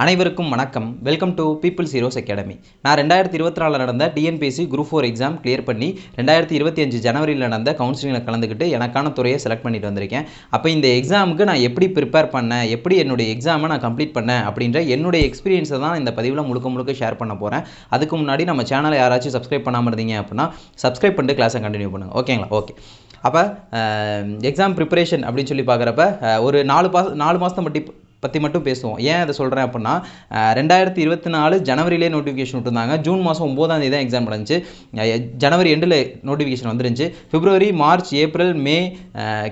அனைவருக்கும் வணக்கம். Welcome to people's heroes academy. நான் 2024 நடந்த டிஎன்பிஎஸ்சி குரூப் 4 எக்ஸாம் கிளியர் பண்ணி 2025 ஜனவரியில் நடந்த கவுன்சிலிங்கில் கலந்துக்கிட்டு எனக்கான துறையை செலக்ட் பண்ணிட்டு வந்திருக்கேன். அப்போ இந்த எக்ஸாமுக்கு நான் எப்படி ப்ரிப்பேர் பண்ணேன், எப்படி என்னுடைய எக்ஸாமை நான் கம்ப்ளீட் பண்ணேன் அப்படின்ற என்னுடைய எக்ஸ்பீரியன்ஸை தான் இந்த பதிவில் முழுக்க ஷேர் பண்ண போகிறேன். அதுக்கு முன்னாடி நம்ம சேனலை யாராச்சும் சப்ஸ்கிரைப் பண்ணாமல் இருந்தீங்க அப்படின்னா சப்ஸ்கிரைப் பண்ணிட்டு கிளாஸை கண்டினியூ பண்ணுங்கள். ஓகேங்களா? ஓகே. அப்போ எக்ஸாம் ப்ரிப்பரேஷன் அப்படின்னு சொல்லி பார்க்குறப்ப ஒரு 4 மாதத்தை பற்றி மட்டும் பேசுவோம். ஏன் அதை சொல்கிறேன் அப்படின்னா 2024 ஜனவரியிலே நோட்டிஃபிகேஷன் விட்டுருந்தாங்க. ஜூன் மாதம் 9ஆம் தேதி தான் எக்ஸாம் நடந்துச்சு. ஜனவரி எண்டில் நோட்டிஃபிகேஷன் வந்துருந்துச்சு. பிப்ரவரி, மார்ச், ஏப்ரல், மே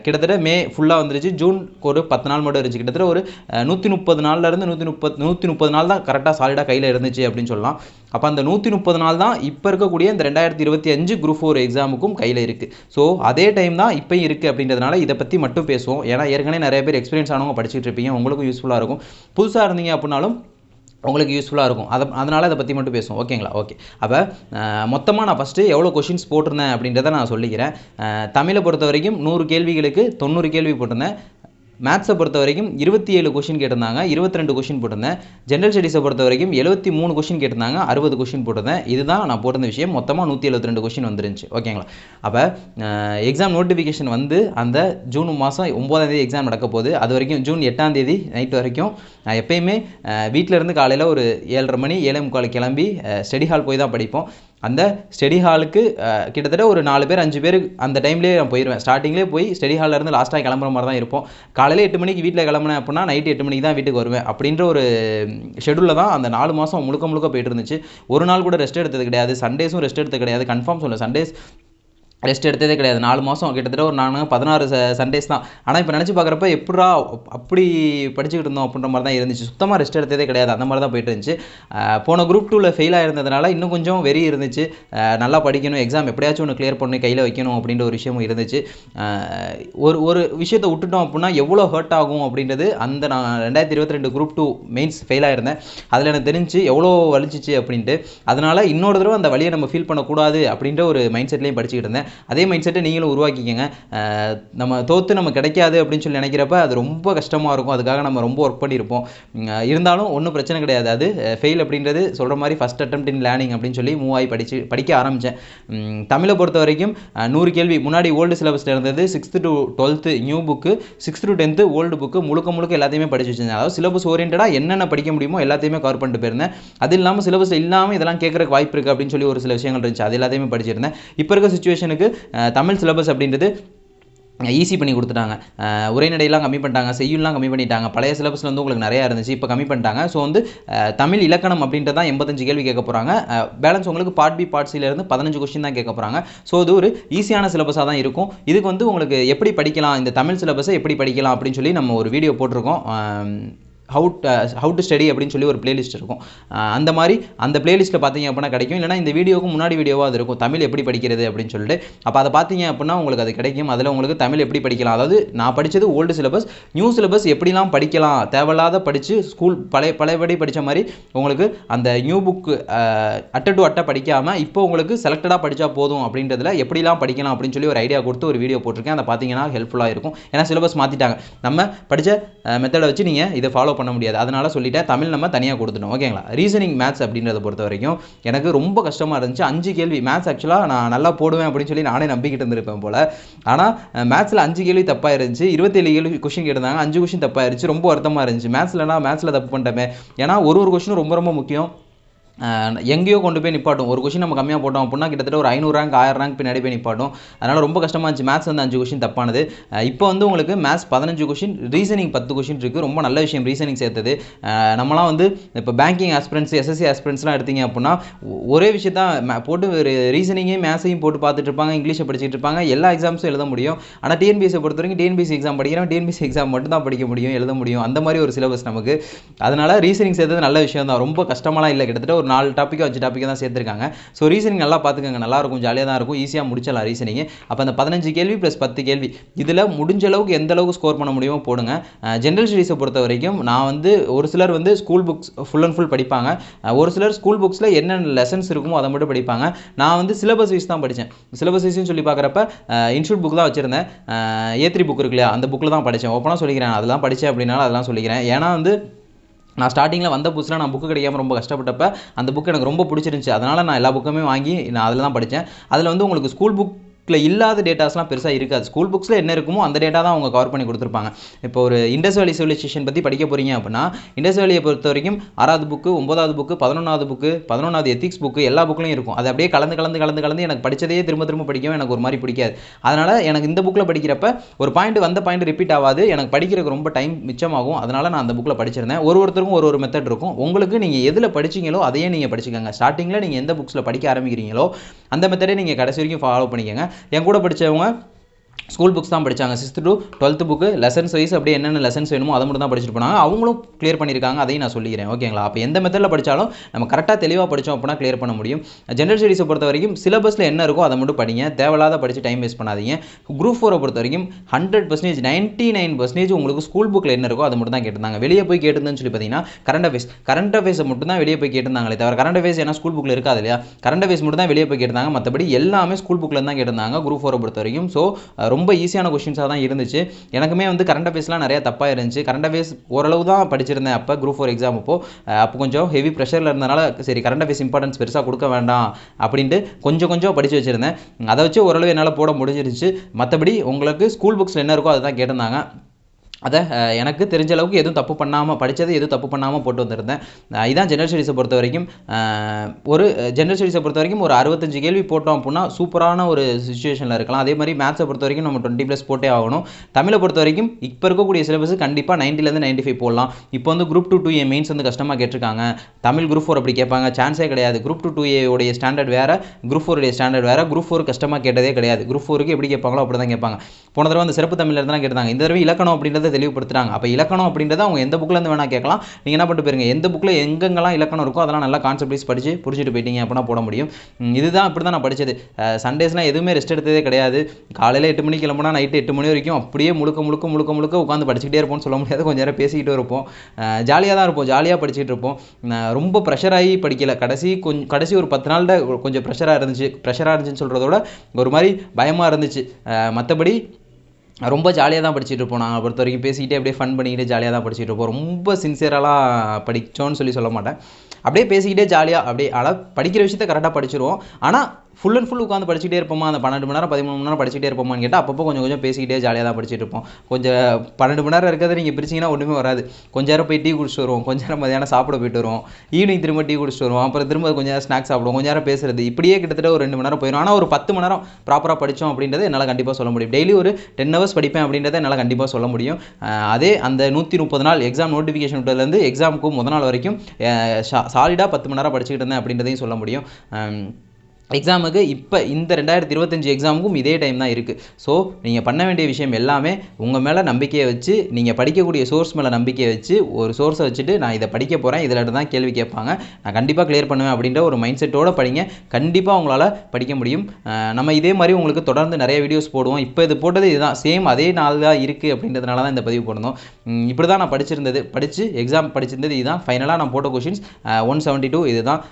கிட்டத்தட்ட மே ஃபுல்லாக வந்துருச்சு. ஜூன் ஒரு 10 நாள் மட்டும் இருந்துச்சு. கிட்டத்தட்ட ஒரு 130 நாள்லேருந்து 130 நாள் தான் கரெக்டாக சாலிடாக கையில் இருந்துச்சு அப்படின்னு சொல்லலாம். அப்போ அந்த 130 நாள் தான் இப்போ இருக்கக்கூடிய இந்த 2025 குரூப் 4 எக்ஸாமுக்கும் கையில் இருக்குது. ஸோ அதே டைம் தான் இப்போயும் இருக்குது அப்படின்றதுனால இதை பற்றி மட்டும் பேசுவோம். ஏன்னா ஏற்கனவே நிறைய பேர் எக்ஸ்பீரியன்ஸ் ஆனவங்க படிச்சுட்டு இருப்பீங்க, உங்களுக்கும் யூஸ்ஃபுல்லாக இருக்கும். புதுசாக இருந்தீங்க அப்படின்னாலும் உங்களுக்கு யூஸ்ஃபுல்லாக இருக்கும். அதனால் அதை பற்றி மட்டும் பேசுவோம். ஓகேங்களா? ஓகே. அப்போ மொத்தமாக நான் ஃபஸ்ட்டு எவ்வளோ கொஷின்ஸ் போட்டிருந்தேன் அப்படின்றத நான் சொல்லிக்கிறேன். தமிழை பொறுத்த வரைக்கும் 100 கேள்விகளுக்கு 90 கேள்வி போட்டிருந்தேன். மேத்ஸை பொறுத்த வரைக்கும் 27 கொஷின் கேட்டிருந்தாங்க, 22 கொஷின் போட்டிருந்தேன். ஜென்ரல் ஸ்டடீஸை பொறுத்த வரைக்கும் 73 கொஷின் கேட்டிருந்தாங்க, 60 கொஷின் போட்டிருந்தேன். இதுதான் நான் போட்டிருந்த விஷயம். மொத்தமாக 172 கொஷின் வந்துருந்துச்சு. ஓகேங்களா? அப்போ எக்ஸாம் நோட்டிஃபிகேஷன் வந்து அந்த ஜூன் மாதம் 9ஆம் தேதி எக்ஸாம் நடக்க போகுது. அது வரைக்கும் ஜூன் 8ஆம் தேதி நைட் வரைக்கும் நான் எப்பயுமே வீட்டிலேருந்து காலையில் ஒரு 7:30 மணி 7:45 கிளம்பி ஸ்டடி ஹால் போய் தான் படிப்போம். அந்த ஸ்டடி ஹாலுக்கு கிட்டத்தட்ட ஒரு 4 பேர் 5 பேர் அந்த டைம்லேயே நான் போயிடுவேன். ஸ்டார்டிங்லேயே போய் ஸ்டடி ஹாலில் இருந்து லாஸ்ட்டாக கிளம்புற மாதிரி தான் இருப்போம். காலையில் 8 மணிக்கு வீட்டில் கிளம்புனேன் அப்படின்னா நைட்டு 8 மணிக்கு தான் வீட்டுக்கு வருவேன். அப்படின்ற ஒரு ஷெடியூலில் தான் அந்த 4 மாதம் முழுக்க போயிட்டு இருந்துச்சு. ஒரு நாள் கூட ரெஸ்ட் எடுத்தது கிடையாது. சண்டேஸும் ரெஸ்ட் எடுத்தது கிடையாது. கன்ஃபார்ம் சொல்ல, சண்டேஸ் ரெஸ்ட் எடுத்ததே கிடையாது. 4 மாதம் கிட்டத்தட்ட ஒரு 16 சண்டேஸ் தான். ஆனால் இப்போ நினச்சி பார்க்குறப்ப எப்படா அப்படி படிச்சுக்கிட்டு இருந்தோம் அப்படின்ற மாதிரி தான் இருந்துச்சு. சுத்தமாக ரெஸ்ட் எடுத்ததே கிடையாது. அந்த மாதிரி தான் போயிட்டு இருந்துச்சு. போன குரூப் 2ல் ஃபெயில் ஆயிருந்ததுனால இன்னும் கொஞ்சம் வெறி இருந்துச்சு. நல்லா படிக்கணும், எக்ஸாம் எப்படியாச்சும் ஒன்று கிளியர் பண்ணி கையில் வைக்கணும் அப்படின்ற ஒரு விஷயமும் இருந்துச்சு. ஒரு விஷயத்தை விட்டுட்டோம் அப்படின்னா எவ்வளோ ஹர்ட் ஆகும் அப்படின்றது அந்த நான் 2022 குரூப் 2 மெயின்ஸ் ஃபெயில் ஆயிருந்தேன். அதில் எனக்கு தெரிஞ்சு எவ்வளோ வலிச்சிச்சு அப்படின்ட்டு. அதனால் இன்னொரு தடவை அந்த வழியை நம்ம ஃபீல் பண்ணக்கூடாது அப்படின்ற ஒரு மைண்ட் செட்லேயும் படிச்சுக்கிட்டு இருந்தேன். அதே மைண்ட் செட்டை நீங்களும் உருவாக்கிக்கங்க. நம்ம தோற்று நம்ம கிடைக்காது அப்படின்னு சொல்லி நினைக்கிறப்ப அது ரொம்ப கஷ்டமாக இருக்கும். அதுக்காக நம்ம ரொம்ப ஒர்க் பண்ணியிருப்போம். இருந்தாலும் ஒன்றும் பிரச்சனை கிடையாது. அது ஃபெயில் அப்படின்றது சொல்கிற மாதிரி ஃபஸ்ட் அட்டெம்ப்ட் இன் லேர்னிங் அப்படின்னு சொல்லி மூவ் ஆகி படிக்க ஆரம்பித்தேன். தமிழை பொறுத்த வரைக்கும் 100 கேள்வி முன்னாடி ஓல்டு சிலபஸில் இருந்தது. 6th to 12th new book, 6th to 10th old book முழுக்க எல்லாத்தையுமே படிச்சு வச்சிருந்தேன். அதாவது சிலபஸ் ஓரியன்டாக என்னென்ன படிக்க முடியுமோ எல்லாத்தையுமே கவர் பண்ணிட்டு போயிருந்தேன். அது இல்லாமல் சிலபஸ் இல்லாமல் இதெல்லாம் கேட்குறக்கு வாய்ப்பு இருக்குது அப்படின்னு சொல்லி ஒரு சில விஷயங்கள் இருந்துச்சு. அது எல்லாத்தையுமே படிச்சிருந்தேன். இப்போ இருக்க சுச்சுவேஷனுக்கு தமிழ் சிலபஸ் அப்படின்றது ஈஸி பண்ணி கொடுத்துட்டாங்க. உரைநடையெல்லாம் கம்மி பண்ணிட்டாங்க, செய்யுள்லாம் கம்மி பண்ணிட்டாங்க. பழைய சிலபஸில் வந்து உங்களுக்கு நிறையா இருந்துச்சு, இப்போ கம்மி பண்ணிட்டாங்க. ஸோ வந்து தமிழ் இலக்கணம் அப்படின்றது தான் 85 கேள்வி கேட்க போகிறாங்க. பேலன்ஸ் உங்களுக்கு பார்ட் பி பார்ட் சிலேருந்து 15 கொஸ்டின் தான் கேட்க போகிறாங்க. ஸோ இது ஒரு ஈஸியான சிலபஸாக தான் இருக்கும். இதுக்கு வந்து உங்களுக்கு எப்படி படிக்கலாம், இந்த தமிழ் சிலபஸை எப்படி படிக்கலாம் அப்படின்னு சொல்லி நம்ம ஒரு வீடியோ போட்டிருக்கோம். ஹவு டு ஸ்டடி அப்படின்னு சொல்லி ஒரு பிளேலிஸ்ட் இருக்கும். அந்த மாதிரி அந்த பிளேலிஸ்ட்டில் பார்த்தீங்க அப்படின்னா கிடைக்கும். இல்லைனா இந்த வீடியோவுக்கு முன்னாடி வீடியோவாக அது இருக்கும், தமிழ் எப்படி படிக்கிறது அப்படின்னு சொல்லிட்டு. அப்போ அதை பார்த்தீங்க அப்படின்னா உங்களுக்கு அது கிடைக்கும். அதில் உங்களுக்கு தமிழ் எப்படி படிக்கலாம், அதாவது நான் படித்தது ஓல்டு சிலபஸ், நியூ சிலபஸ் எப்படிலாம் படிக்கலாம், தேவையில்லாத படித்து ஸ்கூல் பழையபடி படித்த மாதிரி உங்களுக்கு அந்த நியூ புக்கு அட்டை டு அட்டை படிக்காமல் இப்போ உங்களுக்கு செலக்டடாக படித்தா போதும் அப்படின்றதுல எப்படிலாம் படிக்கலாம் அப்படின்னு சொல்லி ஒரு ஐடியா கொடுத்து ஒரு வீடியோ போட்டிருக்கேன். அதை பார்த்தீங்கன்னா ஹெல்ப்ஃபுல்லாக இருக்கும். ஏன்னா சிலபஸ் மாற்றிட்டாங்க. நம்ம படித்த மெத்தடை வச்சு நீங்கள் இதை ஃபாலோ பண்ண முடியாது. அதனால சொல்லிட்டேன், தமிழ் நம்ம தனியாக கொடுத்துட்டோம். ஓகேங்களா? ரீசனிங் மேத்ஸ் அப்படின்றத பொறுத்த வரைக்கும் எனக்கு ரொம்ப கஷ்டமாக இருந்துச்சு. 5 கேள்வி மேத்ஸ் ஆக்சுவலாக நான் நல்லா போடுவேன் அப்படின்னு சொல்லி நானே நம்பிக்கிட்டு இருந்திருப்பேன் போல். ஆனால் மேத்ஸில் 5 கேள்வி தப்பாக இருந்துச்சு. 27 கேள்வி கொஷின் கேட்டிருந்தாங்க, 5 கொஷின் தப்பாயிருச்சு. ரொம்ப வருத்தமாக இருந்துச்சு. மேத்ஸில் தப்பு பண்ணிட்டோமே. ஏன்னா ஒரு கொஷினும் ரொம்ப முக்கியம். எங்கேயோ கொண்டு போய் நிப்பாட்டும். ஒரு கொஷின் நம்ம கம்மியாக போட்டோம் அப்படின்னா கிட்டத்தட்ட ஒரு 500 ரேங்க் 1000 ரேங்க் பின்னாடி போய் நிப்பாட்டும். அதனால் ரொம்ப கஷ்டமாக இருந்துச்சு. மேத்ஸ் வந்து 5 கொஷின் தப்பானது. இப்போ வந்து உங்களுக்கு மேத்ஸ் 15 கொஷின், ரீசனிங் 10 கொஷின் இருக்குது. ரொம்ப நல்ல விஷயம் ரீசனிங் சேர்த்தது. நம்மளாம் வந்து இப்போ பேங்கிங் ஆஸ்பிரன்ஸ், எஸ்எஸ்சி ஆஸ்பிரன்ஸ்லாம் எடுத்தீங்க அப்படின்னா ஒரே விஷயத்தான் போட்டு ஒரு ரீசனிங்கையும் மேத்ஸையும் போட்டு பார்த்துட்டு இருப்பாங்க, இங்கிலீஷை படிச்சுட்டு இருப்பாங்க. எல்லா எக்ஸாம்ஸும் எழுத முடியும். ஆனால் டிஎன்பிஎஸ்சியை பொறுத்த வரைக்கும் டிஎன்பிஎஸ்சி எக்ஸாம் படிக்கிறோம், டிஎன்பிஎஸ்சி எக்ஸாம் மட்டும் தான் படிக்க முடியும், எழுத முடியும். அந்த மாதிரி ஒரு சிலபஸ் நமக்கு. அதனால் ரீசனிங் சேர்த்தது நல்ல விஷயம் தான். ரொம்ப கஷ்டமாலாம் இல்லை. கிட்டத்தட்ட ஒரு 4 டாப்பிக்கோ 5 டாப்பிக்கை தான் சேர்த்துருக்காங்க. ஸோ ரீசனிங் நல்லா பார்த்துக்கங்க, நல்லாயிருக்கும், ஜாலியாக தான் இருக்கும், ஈஸியாக முடிச்சலாம் ரீசனிங். அப்போ அந்த 15 கேள்வி ப்ளஸ் 10 கேள்வி இதில் முடிஞ்ச அளவுக்கு எந்த அளவுக்கு ஸ்கோர் பண்ண முடியுமோ போடுங்க. ஜென்ரல் ஸ்டடீஸை பொறுத்த வரைக்கும் நான் வந்து ஒரு சிலர் வந்து school books full and full படிப்பாங்க. ஒரு சிலர் ஸ்கூல் புக்ஸில் என்னென்ன லெசன்ஸ் இருக்குமோ அதை மட்டும் படிப்பாங்க. நான் வந்து சிலபஸ் வைஸ் தான் படித்தேன். சிலபஸ் வைஸ்ன்னு சொல்லி பார்க்குறப்ப இன்ஸ்டியூட் புக் தான் வச்சுருந்தேன். A3 புக் இருக்கு இல்லையா, அந்த புக்கில் தான் படித்தேன். ஓப்பனாக சொல்லிக்கிறேன், அதெல்லாம் படித்தேன் அப்படின்னால அதெல்லாம் சொல்லிக்கிறேன். ஏன்னா வந்து நான் ஸ்டார்டிங்கில் வந்த புதுசில் நான் புக்கு கிடைக்காம ரொம்ப கஷ்டப்பட்டப்ப அந்த புக் எனக்கு ரொம்ப பிடிச்சிருந்துச்சு. அதனால் நான் எல்லா புக்குமே வாங்கி நான் அதில் தான் படித்தேன். அதில் வந்து உங்களுக்கு ஸ்கூல் புக் இல்லாத டேட்டாஸ்லாம் பெருசாக இருக்காது. ஸ்கூல் புக்ஸில் என்ன இருக்குமோ அந்த டேட்டா தான் அவங்க கவர் பண்ணி கொடுத்துருப்பாங்க. இப்போ ஒரு இண்டஸ் வேலி சிவிலைசேஷன் பற்றி படிக்க போகிறீங்க அப்படின்னா இண்டஸ் வேலியை பொறுத்த வரைக்கும் 6வது புக்கு, 9வது புக்கு, 11வது புக்கு, 11வது எத்திக்ஸ் புக்கு எல்லா புக்லையும் இருக்கும். அது அப்படியே கலந்து எனக்கு படித்ததையே திரும்ப படிக்கவும் எனக்கு ஒரு மாதிரி பிடிக்காது. அதனால் எனக்கு இந்த புக்கில் படிக்கிறப்ப ஒரு பாயிண்ட் ரிப்பீட் ஆகாது. எனக்கு படிக்கிறதுக்கு ரொம்ப டைம் மிச்சமாகும். அதனால் நான் அந்த புக்கில் படிச்சிருந்தேன். ஒருத்தருக்கும் ஒரு மெத்தட் இருக்கும். உங்களுக்கு நீங்கள் எதில் படிச்சிங்களோ அதையே நீங்கள் படிச்சுக்கோங்க. ஸ்டார்டிங்கில் நீங்கள் எந்த புக்ஸில் படிக்க ஆரம்பிக்கிறீங்களோ அந்த மெத்தடே நீங்கள் கடைசி வரைக்கும் ஃபாலோ பண்ணிக்கோங்க. என் கூட படித்தவங்க ஸ்கூல் புக்ஸ் தான் படித்தாங்க. 6th to 12th book lessons wise அப்படியே என்னென்ன லெசன்ஸ் வேணுமோ அதை மட்டும் தான் படிச்சுட்டு போனாங்க. அவங்களும் கிளியர் பண்ணியிருக்காங்க. அதையும் நான் சொல்லிக்கிறேன். ஓகேங்களா? அப்போ எந்த மெத்தடில் படித்தாலும் நம்ம கரெக்டாக தெளிவாக படித்தோம் அப்படின்னா கிளியர் பண்ண முடியும். ஜென்ரல் ஸ்டடீஸை பொறுத்த வரைக்கும் சிலபஸில் என்ன இருக்கோ அதை மட்டும் படிங்க. தேவையில்லாத படித்து டைம் வேஸ்ட் பண்ணாதீங்க. குரூப் 4 பொறுத்த வரைக்கும் 100% 99% உங்களுக்கு ஸ்கூல் புக்கில் என்ன இருக்கோ அதை மட்டும் தான் கேட்டிருந்தாங்க. வெளியே போய் கேட்டிருந்தேன்னு சொல்லி பார்த்தீங்கன்னா கரண்ட் அஃபேர்ஸை மட்டும் தான் வெளியே போய் கேட்டிருந்தாங்களே தவிர கரண்ட் அஃபேர்ஸ் ஏன்னா ஸ்கூல் புக்கில் இருக்காது இல்லையா? கரண்ட் அஃபேர்ஸ் மட்டும் தான் வெளியே போய் கேட்டிருந்தாங்க. மற்றபடி எல்லாமே ஸ்கூல் புக்கில் தான் கேட்டிருந்தாங்க குரூப் 4 பொறுத்த வரைக்கும். ஸோ ரொம்ப ஈஸியான கொஸ்டின்ஸாக தான் இருந்துச்சு. எனக்குமே வந்து கரண்ட் அஃபேர்ஸ்லாம் நிறைய தப்பாக இருந்துச்சு. கரண்ட் அஃபேர்ஸ் ஓரளவு தான் படிச்சிருந்தேன் அப்போ குரூப் 4 எக்ஸாம் அப்போ கொஞ்சம் ஹெவி ப்ரெஷரில் இருந்தனால சரி கரண்ட் அஃபேர்ஸ் இம்பார்ட்டன்ஸ் பெருசாக கொடுக்க வேண்டாம் அப்படின்ட்டு கொஞ்சம் படித்து வச்சுருந்தேன். அதை வச்சு ஓரளவு என்னால் போட முடிஞ்சிருச்சு. மற்றபடி உங்களுக்கு ஸ்கூல் புக்ஸில் என்ன இருக்கோ அதை தான் கேட்டிருந்தாங்க. அதை எனக்கு தெரிஞ்ச அளவுக்கு எதுவும் தப்பு பண்ணாமல் படித்தது எதுவும் தப்பு பண்ணாமல் போட்டு வந்திருந்தேன். இதான் ஜென்ரல் ஸ்டடீஸை பொறுத்த வரைக்கும். ஜென்ரல் ஸ்டடீஸை பொறுத்த வரைக்கும் ஒரு 65 கேள்வி போட்டோம் அப்படின்னா சூப்பரான ஒரு சிச்சுவேஷனில் இருக்கலாம். அதே மாதிரி மேத்ஸை பொறுத்த வரைக்கும் நம்ம 20+ போட்டே ஆகணும். தமிழை பொறுத்த வரைக்கும் இப்போ இருக்கக்கூடிய சிலபஸ் கண்டிப்பாக 90லேருந்து 95 போடலாம். இப்போ வந்து குரூப் 2A மெயின்ஸ் வந்து கஷ்டமாக கேட்டிருக்காங்க. தமிழ் குரூப் 4 அப்படி கேட்பாங்க சான்ஸே கிடையாது. குரூப் 2A உடைய ஸ்டாண்டர்ட் வேறு, குரூப் 4 உடைய ஸ்டாண்டர்ட் வேறு. குரூப் 4 கஷ்டமாக கேட்டதே கிடையாது. குரூப் 4க்கு எப்படி கேட்பாங்களோ அப்படி தான் கேட்பாங்க. போன தடவை அந்த சிறப்பு தமிழில் இருந்தால் கேட்டாங்க. இந்த தடவை இலக்கணம் அப்படின்றத தெளிவுபடுத்துறாங்க. அப்போ இலக்கணம் அப்படின்றத அவங்க எந்த புக்லேருந்து வேணால் கேட்கலாம். நீங்கள் என்ன பண்ணிட்டு போயிருங்க, எந்த புக்கில் எங்கெங்கெல்லாம் இலக்கணம் இருக்கோ அதெல்லாம் நல்லா கான்செப்ட் வைஸ் படித்து புரிஞ்சுட்டு போயிட்டீங்க அப்படின்னா போட முடியும். இதுதான் இப்படி தான் நான் படித்தது. சண்டேஸ்லாம் எதுவுமே ரெஸ்ட் எடுத்ததே கிடையாது. காலையில் 8 மணிக்கு கிளம்புனா நைட்டு 8 மணி வரைக்கும் அப்படியே முழுக்க உட்காந்து படிச்சுக்கிட்டே இருப்போம்னு சொல்ல முடியாது. கொஞ்சம் நேரம் பேசிக்கிட்டு இருப்போம். ஜாலியாக தான் இருப்போம். ஜாலியாக படிச்சுட்டு இருப்போம். ரொம்ப ப்ரெஷராகி படிக்கல. கடைசி ஒரு 10 நாளில் கொஞ்சம் ப்ரெஷராக இருந்துச்சுன்னு சொல்கிறதோட ஒரு மாதிரி பயமாக இருந்துச்சு. மற்றபடி ரொம்ப ஜாலியாக தான் படிச்சுட்டு இருப்போம். நாங்கள் பொறுத்த வரைக்கும் பேசிக்கிட்டே அப்படியே ஃபன் பண்ணிக்கிட்டே ஜாலியாக தான் படிச்சுட்டு இருப்போம். ரொம்ப சின்சியராலாம் படித்தோன்னு சொல்ல மாட்டேன். அப்படியே பேசிக்கிட்டே ஜாலியாக அப்படியே படிக்கிற விஷயத்த கரெக்டாக படிச்சிருவோம். ஆனால் ஃபுல் அண்ட் ஃபுல் உட்காந்து படிச்சுட்டே இருப்போமா, அந்த 12 மணி நேரம் 13 மணி நேரம் படிச்சுட்டே இருப்போமான்னு கேட்டால் அப்பப்போ கொஞ்சம் பேசிக்கிட்டே ஜாலியாக தான் படிச்சுட்டு இருப்போம். கொஞ்சம் 12 மணி நேரம் இருக்கிறத நீங்கள் பிரிச்சிங்கன்னா ஒன்றுமே வராது. கொஞ்சம் நேரம் போய் டீ குடிச்சிட்டு வருவோம், கொஞ்சம் நேரம் மதியானம் சாப்பிட போயிட்டு வருவோம், ஈவினிங் திரும்ப டீ குடிச்சிட்டு வருவோம், அப்புறம் திரும்ப கொஞ்சம் நேரம் ஸ்நாக்ஸ் சாப்பிடுவோம், கொஞ்சம் நேரம் பேசுறது, இப்படியே கிட்டத்தட்ட ஒரு 2 மணி நேரம் போயிடும். ஆனால் ஒரு 10 மணி நேரம் ப்ராப்பராக படித்தோம் அப்படின்றது என்னால் கண்டிப்பாக சொல்ல முடியும். டெய்லி ஒரு 10 ஹவர்ஸ் படிப்பேன் அப்படின்றத என்னால் கண்டிப்பாக சொல்ல முடியும். அதே அந்த 130 நாள் எக்ஸாம் நோட்டிஃபிகேஷன் விட்டதுலேருந்து எக்ஸாமுக்கு முதல் நாள் வரைக்கும் சாலிடாக 10 மணி நேரம் படிச்சுக்கிட்டு இருந்தேன் அப்படின்றதையும் சொல்ல முடியும். எக்ஸாமுக்கு இப்போ இந்த 2025 எக்ஸாமுக்கும் இதே டைம் தான் இருக்குது. ஸோ நீங்கள் பண்ண வேண்டிய விஷயம் எல்லாமே உங்கள் மேலே நம்பிக்கையை வச்சு, நீங்கள் படிக்கக்கூடிய சோர்ஸ் மேலே நம்பிக்கையை வச்சு, ஒரு சோர்ஸை வச்சுட்டு நான் இதை படிக்க போகிறேன், இதில் தான் கேள்வி கேட்பாங்க, நான் கண்டிப்பாக கிளியர் பண்ணுவேன் அப்படின்ற ஒரு மைண்ட் செட்டோடு படிங்க. கண்டிப்பாக உங்களால் படிக்க முடியும். நம்ம இதே மாதிரி உங்களுக்கு தொடர்ந்து நிறைய வீடியோஸ் போடுவோம். இப்போ இது போட்டது இதுதான், சேம் அதே நாள் தான் இருக்குது அப்படின்றதுனால தான் இந்த பதிவு போடணும். இப்படி தான் நான் படித்து எக்ஸாம் படிச்சிருந்தது இதுதான். ஃபைனலாக நான் போட்ட கொஷின்ஸ் 172 இதுதான்.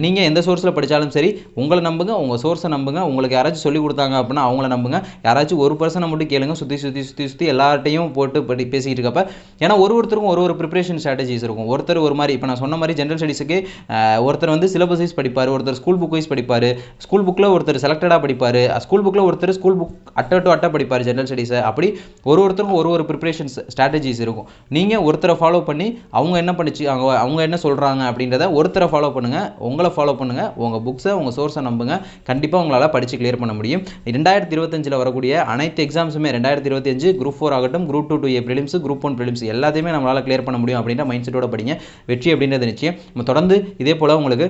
நீங்கள் எந்த சோர்ஸில் படித்தாலும் சரி உங்களை நம்புங்க, உங்கள் சோர்ஸை நம்புங்க. உங்களுக்கு யாராச்சும் சொல்லி கொடுத்தாங்க அப்படின்னா அவங்கள நம்புங்க. யாராச்சும் ஒரு பர்சனை மட்டும் கேளுங்க. சுற்றி எல்லார்ட்டையும் போட்டு பேசிக்கிட்டு இருக்கப்ப, ஏன்னா ஒருத்தருக்கும் ஒரு ப்ரிப்பரேஷன் ஸ்ட்ராட்டஜிஸ் இருக்கும். ஒருத்தர் ஒரு மாதிரி, இப்போ நான் சொன்ன மாதிரி ஜென்ரல் ஸ்டடீஸுக்கு ஒருத்தர் வந்து சிலபஸ் வைஸ் படிப்பார், ஒருத்தர் ஸ்கூல் புக் வைஸ் படிப்பார், ஸ்கூல் புக்கில் ஒருத்தர் செலக்டடாக படிப்பார், ஸ்கூல் புக்கில் ஒருத்தர் ஸ்கூல் புக் அட்டை படிப்பார் ஜென்ரல் ஸ்டடீஸை. அப்படி ஒருத்தருக்கும் ஒரு ப்ரிப்பரேஷன் ஸ்ட்ராட்டஜிஸ் இருக்கும். நீங்கள் ஒருத்தரை ஃபாலோ பண்ணி அவங்க என்ன பண்ணிச்சு, அவங்க என்ன சொல்கிறாங்க அப்படின்றத ஒருத்தரை ஃபாலோ பண்ணுங்கள், உங்களை ஃபாலோ பண்ணுங்கள், உங்கள் புக்ஸை உங்கள் சோர்ஸை நம்புங்க. கண்டிப்பாக உங்களால் படித்து கிளியர் பண்ண முடியும். 2025 வரக்கூடிய அனைத்து எக்ஸாம்ஸுமே 2025 குரூப் 4 ஆகட்டும், group 2A prelims, group 1 prelims எல்லாத்தையுமே நம்மளால் கிளியர் பண்ண முடியும் அப்படின்ற மைண்ட் செட்டோட படிங்க. வெற்றி அப்படின்றது நிச்சயம். நம்ம தொடர்ந்து இதே போல் உங்களுக்கு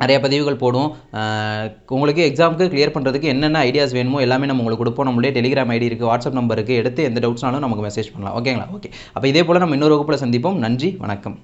நிறைய பதிவுகள் போடுவோம். உங்களுக்கு எக்ஸாமுக்கு கிளியர் பண்ணுறதுக்கு என்னென்ன ஐடியாஸ் வேணுமோ எல்லாமே நம்ம உங்களுக்கு கொடுப்போம். நம்மளே டெலிகிராம் ஐடி இருக்குது, வாட்ஸ்அப் நம்பர் இருக்குது, எடுத்து எந்த டவுட்ஸ்னாலும் நமக்கு மெசேஜ் பண்ணலாம். ஓகேங்களா? ஓகே. அப்போ இதே போல் நம்ம இன்னொரு வகுப்பில் சந்திப்போம். நன்றி, வணக்கம்.